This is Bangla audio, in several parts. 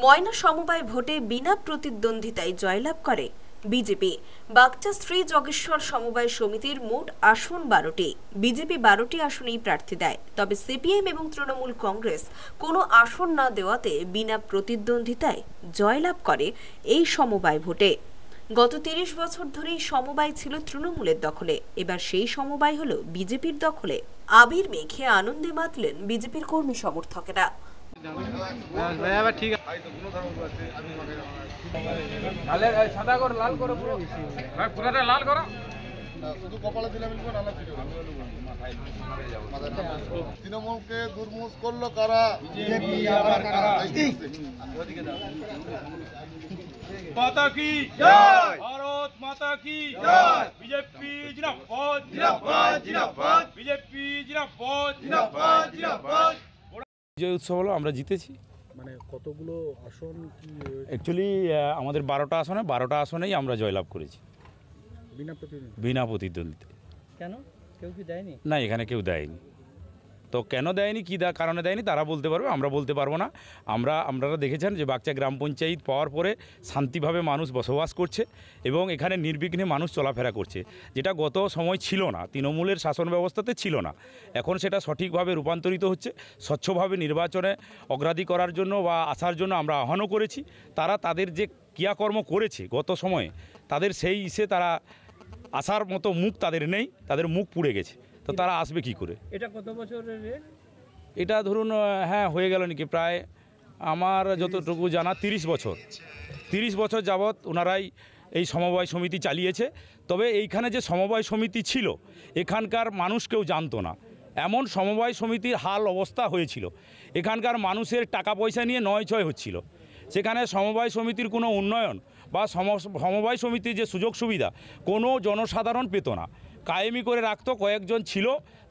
ময়না সমবায় ভোটে বিনা প্রতিদ্বন্দ্বিতায় জয়লাভ করে বিজেপি। বাগচা শ্রী জগেশ্বর সমবায় সমিতির মোট আসন 12টি। বিজেপি 12টি আসনেই প্রার্থী দেয়, তবে সিপিএম এবং তৃণমূল কংগ্রেস কোনো আসন না দেওয়াতে বিনা প্রতিদ্বন্দ্বিতায় জয়লাভ করে এই সমবায় ভোটে। গত 30 বছর ধরেই সমবায় ছিল তৃণমূলের দখলে, এবার সেই সমবায় হলো বিজেপির দখলে। আবির মেখে আনন্দে মাতলেন বিজেপির কর্মী সমর্থকেরা। তৃণমূলকে দুর্মুষ করলো কারা? माता की जय, भारत माता की जय, बीजेपी जिंदाबाद जिंदाबाद जिंदाबाद, बीजेपी जिंदाबाद जिंदाबाद जिंदाबाद। বিজয় উৎসব হলো, আমরা জিতেছি। মানে কতগুলো আসন কি অ্যাকচুয়ালি আমাদের 12টা আসনে 12টা আসনেই আমরা জয়লাভ করেছি বিনা প্রতিদ্বন্দ্বিতায়। কেন কেউ কি দেয়নি? না, এখানে কেউ দেয়নি। তো কেন দেয়নি, কী কারণে দেয়নি তারা বলতে পারবে, আমরা বলতে পারবো না। আপনারা দেখেছেন যে বাগচা গ্রাম পঞ্চায়েত পাওয়ার পরে শান্তিভাবে মানুষ বসবাস করছে এবং এখানে নির্বিঘ্নে মানুষ চলাফেরা করছে, যেটা গত সময় ছিল না, তৃণমূলের শাসন ব্যবস্থাতে ছিল না। এখন সেটা সঠিকভাবে রূপান্তরিত হচ্ছে। স্বচ্ছভাবে নির্বাচনে অগ্রাধি করার জন্য বা আসার জন্য আমরা আহ্বানও করেছি। তারা তাদের যে ক্রিয়াকর্ম করেছে গত সময়ে, তাদের সেই তারা আসার মতো মুখ তাদের নেই, তাদের মুখ পুড়ে গেছে। তো তারা আসবে কি করে? এটা কত বছরের রেট? এটা ধরুন হয়ে গেল নাকি প্রায়, আমার যতটুকু জানা 30 বছর যাবৎ ওনারাই এই সমবায় সমিতি চালিয়েছে। তবে এইখানে যে সমবায় সমিতি ছিল, এখানকার মানুষ কেউ জানতো না। এমন সমবায় সমিতির হাল অবস্থা হয়েছিল, এখানকার মানুষের টাকা পয়সা নিয়ে নয়-ছয় হচ্ছিল। সেখানে সমবায় সমিতির কোনো উন্নয়ন বা সমবায় সমিতির যে সুযোগ সুবিধা কোনো জনসাধারণ পেত না। কায়েমি করে রাখতো, কয়েকজন ছিল,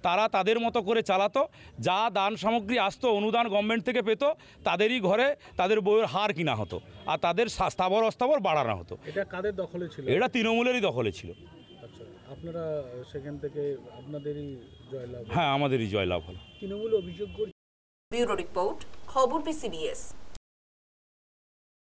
তারা তাদের মতো করে চালাতো। যা দান সামগ্রী আসতো, অনুদান গভর্নমেন্ট থেকে পেত, তাদেরই ঘরে তাদের বইয়ের হার কিনা হতো আর তাদের স্থাবর অস্থাবর বাড়ানো হতো। এটা কাদের দখলে ছিল? এটা তৃণমূলেরই দখলে ছিল। আচ্ছা, আপনারা সেখান থেকে আপনাদেরই জয়লাভ? হ্যাঁ, আমাদেরই জয়লাভ হলো। তৃণমূল অভিযোগ করছে। ব্যুরো রিপোর্ট, খবর PCBS।